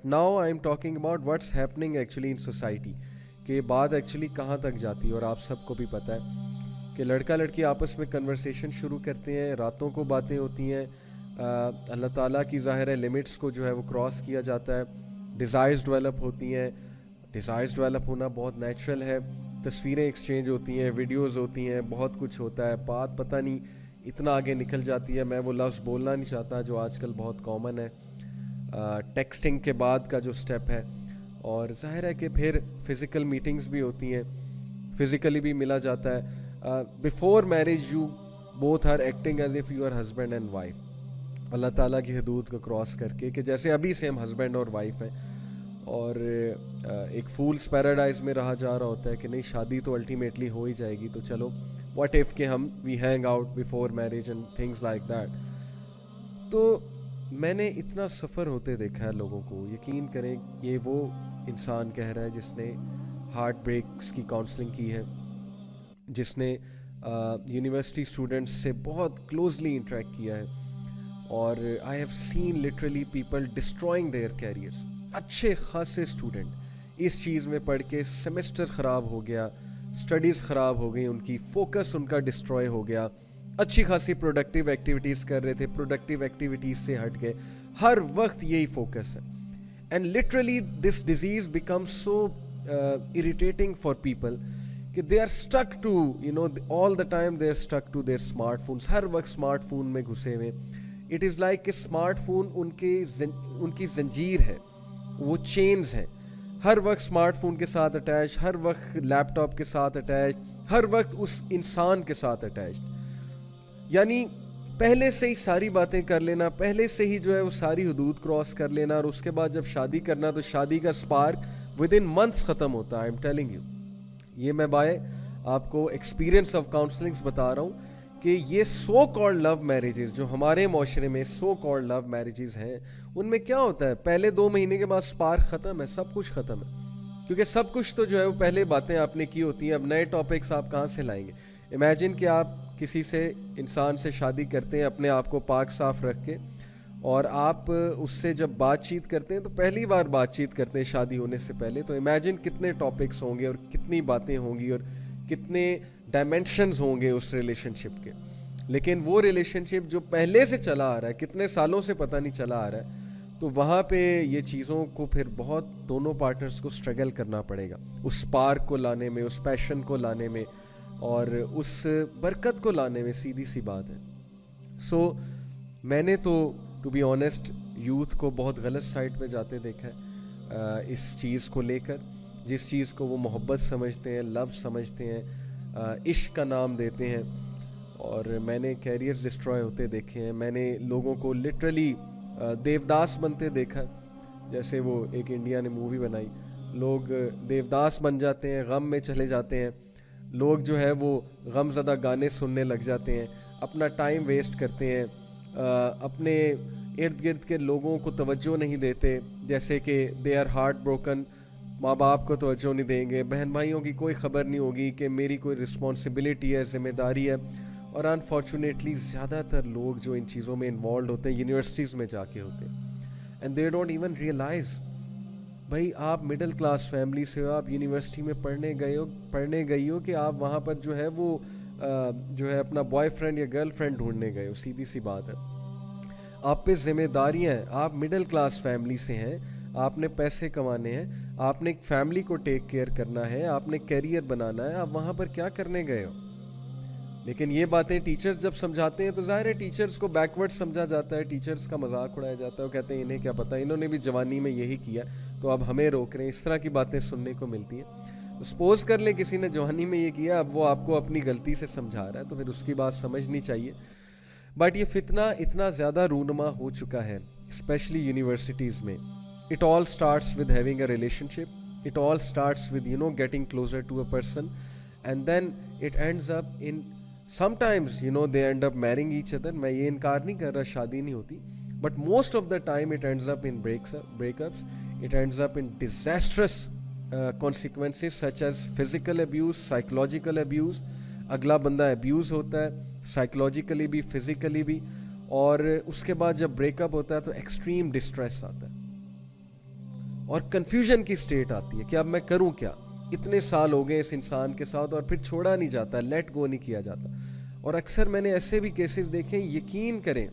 Now I am talking about what's happening actually in society, कि बात actually कहाँ तक जाती है। और आप सबको भी पता है कि लड़का लड़की आपस में कन्वर्सेशन शुरू करते हैं, रातों को बातें होती हैं, अल्लाह ताला की ज़ाहिर है लिमिट्स को जो है वो क्रॉस किया जाता है, डिज़ायर्स डेवलप होती हैं। डिज़ायर्स डेवलप होना बहुत नेचुरल है, तस्वीरें एक्सचेंज होती हैं, वीडियोज़ होती हैं, बहुत कुछ होता है। बात पता नहीं इतना आगे निकल जाती है, मैं वो लफ्ज़ बोलना नहीं चाहता जो आजकल बहुत कॉमन है, टेक्सटिंग के बाद का जो स्टेप है। और ज़ाहिर है कि फिर फ़िज़िकल मीटिंग्स भी होती हैं, फ़िज़िकली भी मिला जाता है। Before marriage you both are acting as if you are husband and wife, Allah Taala की हदूद को क्रॉस करके, कि जैसे अभी से हम हस्बैंड और वाइफ हैं। और एक फूल्स पैराडाइज में रहा जा रहा होता है कि नहीं, शादी तो अल्टीमेटली हो ही जाएगी, तो चलो व्हाट इफ़ के हम we hang out before marriage and things like that. तो मैंने इतना सफ़र होते देखा है लोगों को, यकीन करें ये वो इंसान कह रहा है जिसने हार्ट ब्रेक्स की काउंसलिंग की है, जिसने यूनिवर्सिटी स्टूडेंट्स से बहुत क्लोजली इंटरेक्ट किया है। और I have seen literally people destroying there carriers. अच्छे खासे स्टूडेंट इस चीज़ में पढ़ के सेमेस्टर ख़राब हो गया, स्टडीज़ ख़राब हो गई उनकी, फोकस उनका डिस्ट्रॉय हो गया। अच्छी खासी प्रोडक्टिव एक्टिविटीज़ कर रहे थे, प्रोडक्टिव एक्टिविटीज़ से हट गए, हर वक्त यही फोकस है। And literally this disease becomes so irritating for people कि they are stuck to all the time they are stuck to their smartphones, हर वक्त स्मार्टफोन में घुसे हुए। इट इज़ लाइक कि स्मार्टफोन उनकी जंजीर है, वो चेन्स हैं, हर वक्त स्मार्टफोन के साथ अटैच, हर वक्त लैपटॉप के साथ अटैच, हर वक्त उस इंसान के साथ अटैच। यानी पहले से ही सारी बातें कर लेना, पहले से ही जो है वो सारी हदूद क्रॉस कर लेना, और उसके बाद जब शादी करना तो शादी का स्पार्क विद इन मंथ्स ख़त्म होता है। आई एम टेलिंग यू, ये मैं बाय आपको एक्सपीरियंस ऑफ काउंसलिंग्स बता रहा हूँ कि ये सो कॉल्ड लव मैरिजेस जो हमारे माशरे में सो कॉल्ड लव मैरिजेस हैं, उनमें क्या होता है, पहले 2 महीने के बाद स्पार्क ख़त्म है, सब कुछ ख़त्म है। क्योंकि सब कुछ तो जो है वो पहले बातें आपने की होती हैं, अब नए टॉपिक्स आप कहाँ से लाएंगे। इमेजिन कि आप किसी से इंसान से शादी करते हैं अपने आप को पाक साफ रख के, और आप उससे जब बातचीत करते हैं तो पहली बार बातचीत करते हैं शादी होने से पहले, तो इमेजिन कितने टॉपिक्स होंगे और कितनी बातें होंगी और कितने डायमेंशंस होंगे उस रिलेशनशिप के। लेकिन वो रिलेशनशिप जो पहले से चला आ रहा है, कितने सालों से पता नहीं चला आ रहा है, तो वहाँ पे ये चीज़ों को फिर बहुत दोनों पार्टनर्स को स्ट्रगल करना पड़ेगा उस स्पार्क को लाने में, उस पैशन को लाने में, और उस बरकत को लाने में। सीधी सी बात है। सो मैंने तो टू बी ऑनेस्ट यूथ को बहुत गलत साइड पे जाते देखा है इस चीज़ को लेकर, जिस चीज़ को वो मोहब्बत समझते हैं, लव समझते हैं, इश्क का नाम देते हैं। और मैंने कैरियर्स डिस्ट्रॉय होते देखे हैं, मैंने लोगों को लिटरली देवदास बनते देखा। जैसे वो एक इंडिया ने मूवी बनाई, लोग देवदास बन जाते हैं, गम में चले जाते हैं, लोग जो है वो गमज़दा गाने सुनने लग जाते हैं, अपना टाइम वेस्ट करते हैं, अपने इर्द गिर्द के लोगों को तवज्जो नहीं देते, जैसे कि दे आर हार्ट ब्रोकन, माँ बाप को तवज्जो नहीं देंगे, बहन भाइयों की कोई ख़बर नहीं होगी कि मेरी कोई रिस्पॉन्सिबिलिटी है, ज़िम्मेदारी है। और अनफॉर्चुनेटली ज़्यादातर लोग जो इन चीज़ों में इन्वॉल्व होते हैं यूनिवर्सिटीज़ में जाके होते हैं, and they don't even realise. भाई आप मिडिल क्लास फैमिली से हो, आप यूनिवर्सिटी में पढ़ने गई हो कि आप वहाँ पर जो है वो जो है अपना बॉयफ्रेंड या गर्लफ्रेंड ढूंढने गए हो। सीधी सी बात है, आप पे जिम्मेदारियाँ हैं, आप मिडिल क्लास फैमिली से हैं, आपने पैसे कमाने हैं, आपने एक फैमिली को टेक केयर करना है, आपने कैरियर बनाना है, आप वहाँ पर क्या करने गए हो। लेकिन ये बातें टीचर्स जब समझाते हैं तो जाहिर है टीचर्स को बैकवर्ड समझा जाता है, टीचर्स का मजाक उड़ाया जाता है, वो कहते हैं इन्हें क्या पता, इन्होंने भी जवानी में यही किया तो अब हमें रोक रहे हैं। इस तरह की बातें सुनने को मिलती हैं। तो सपोज कर ले किसी ने जवानी में ये किया, अब वो आपको अपनी गलती से समझा रहा है, तो फिर उसकी बात समझनी चाहिए। बट ये फितना इतना ज़्यादा रूनुमा हो चुका है, स्पेशली यूनिवर्सिटीज़ में। It all starts with having a relationship, it all starts with getting closer to a person, and then it ends up in sometimes they end up marrying each other. मैं ये इनकार नहीं कर रहा शादी नहीं होती, but most of the time it ends up in breakups, it ends up in disastrous consequences such as physical abuse, psychological abuse. अगला बंदा abuse होता है psychologically भी, physically भी, और उसके बाद जब breakup होता है तो extreme distress आता है। और कन्फ्यूजन की स्टेट आती है कि अब मैं करूं क्या। इतने साल हो गए इस इंसान के साथ और फिर छोड़ा नहीं जाता, लेट गो नहीं किया जाता। और अक्सर मैंने ऐसे भी केसेस देखे, यकीन करें,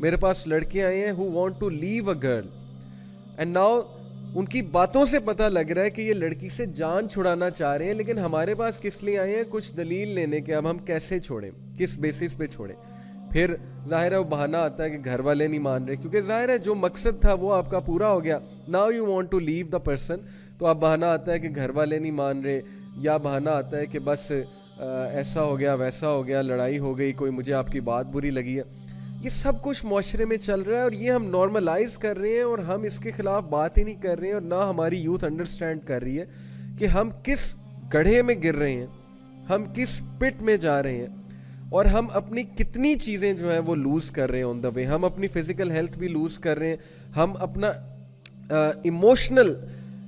मेरे पास लड़के आए हैं who want to leave a girl and now उनकी बातों से पता लग रहा है कि ये लड़की से जान छुड़ाना चाह रहे हैं, लेकिन हमारे पास किस लिए आए हैं? कुछ दलील लेने के, अब हम कैसे छोड़ें, किस बेसिस पे छोड़ें। फिर जाहिर है वो बहाना आता है कि घर वाले नहीं मान रहे, क्योंकि जाहिर है जो मकसद था वो आपका पूरा हो गया। Now you want to leave the person, तो अब बहाना आता है कि घर वाले नहीं मान रहे, या बहाना आता है कि बस ऐसा हो गया वैसा हो गया, लड़ाई हो गई, कोई मुझे आपकी बात बुरी लगी है। ये सब कुछ माशरे में चल रहा है और ये हम नॉर्मलाइज कर रहे हैं और हम इसके खिलाफ बात ही नहीं कर रहे हैं, और ना हमारी यूथ अंडरस्टैंड कर रही है कि हम किस गड्ढे में गिर रहे हैं, हम किस पिट में जा रहे हैं, और हम अपनी कितनी चीज़ें जो है वो लूज़ कर रहे हैं ऑन द वे। हम अपनी फिजिकल हेल्थ भी लूज़ कर रहे हैं, हम अपना इमोशनल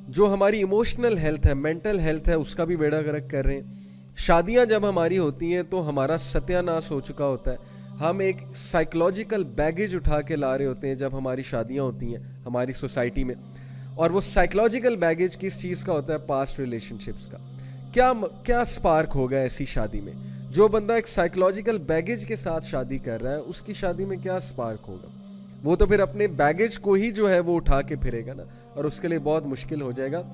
जो हमारी इमोशनल हेल्थ है, मेंटल हेल्थ है, उसका भी बेड़ा गर्क कर रहे हैं। शादियां जब हमारी होती हैं तो हमारा सत्यानाश हो चुका होता है। हम एक साइकोलॉजिकल बैगेज उठा के ला रहे होते हैं जब हमारी शादियां होती हैं हमारी सोसाइटी में, और वो साइकोलॉजिकल बैगेज किस चीज़ का होता है? पास्ट रिलेशनशिप्स का। क्या स्पार्क होगा ऐसी शादी में? जो बंदा एक साइकोलॉजिकल बैगेज के साथ शादी कर रहा है, उसकी शादी में क्या स्पार्क होगा? वो तो फिर अपने बैगेज को ही जो है वो उठा के फिरेगा ना, और उसके लिए बहुत मुश्किल हो जाएगा।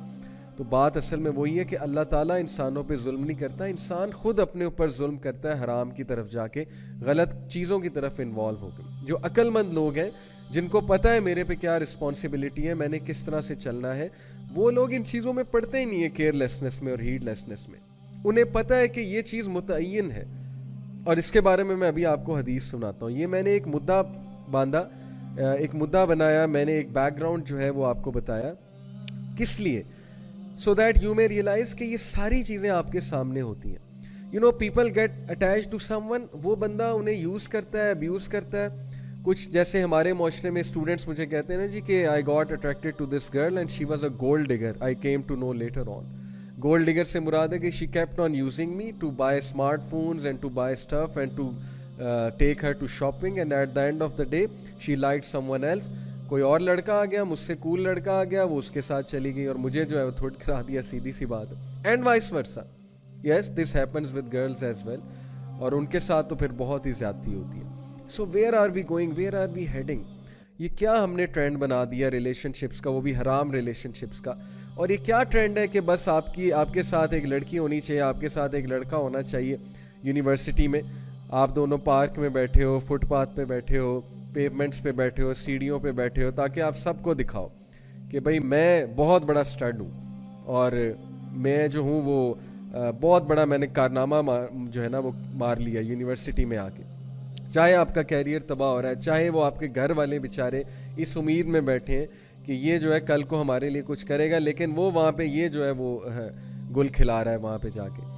तो बात असल में वही है कि अल्लाह ताला इंसानों पे जुल्म नहीं करता, इंसान खुद अपने ऊपर जुल्म करता है, हराम की तरफ जाके गलत चीज़ों की तरफ इन्वॉल्व हो गए। जो अक्लमंद लोग हैं, जिनको पता है मेरे पे क्या रिस्पॉन्सिबिलिटी है, मैंने किस तरह से चलना है, वो लोग इन चीज़ों में पड़ते ही नहीं है, केयरलेसनेस में और हीडलेसनेस में। उन्हें पता है कि ये चीज़ मुतय्यन है। और इसके बारे में मैं अभी आपको हदीस सुनाता हूँ। ये मैंने एक मुद्दा बांधा, एक मुद्दा बनाया, मैंने एक बैकग्राउंड जो है वो आपको बताया, किस लिए? So that you may realise कि ये सारी चीज़ें आपके सामने होती हैं। You know, people get attach to someone, वो बंदा उन्हें यूज़ करता है, अब्यूज़ करता है। कुछ जैसे हमारे माशरे में स्टूडेंट्स मुझे कहते हैं ना जी कि I got attracted to this girl and she was a gold digger, I came to know later on. Gold digger से मुराद है कि she kept on using me to buy smartphones and to buy stuff and to take her to shopping, and at the end of the day she liked someone else. कोई और लड़का आ गया, मुझसे cool लड़का आ गया, वो उसके साथ चली गई और मुझे जो है वो थोड़ करा दिया, सीधी सी बात है। And vice versa, yes this happens with girls as well, और उनके साथ तो फिर बहुत ही ज्यादती होती है। So where are we going, where are we heading? ये क्या हमने ट्रेंड बना दिया रिलेशनशिप्स का, वो भी हराम रिलेशनशिप्स का। और ये क्या ट्रेंड है कि बस आपके साथ एक लड़की होनी चाहिए, आपके साथ एक लड़का होना चाहिए। यूनिवर्सिटी में आप दोनों पार्क में बैठे हो, फुटपाथ पे बैठे हो, पेवमेंट्स पे बैठे हो, सीढ़ियों पे बैठे हो, ताकि आप सबको दिखाओ कि भाई मैं बहुत बड़ा स्टड हूँ और मैं जो हूँ वो बहुत बड़ा मैंने कारनामा जो है ना वो मार लिया यूनिवर्सिटी में आके। चाहे आपका कैरियर तबाह हो रहा है, चाहे वो आपके घर वाले बेचारे इस उम्मीद में बैठे हैं कि ये जो है कल को हमारे लिए कुछ करेगा, लेकिन वो वहाँ पे ये जो है वो गुल खिला रहा है वहाँ पे जाके।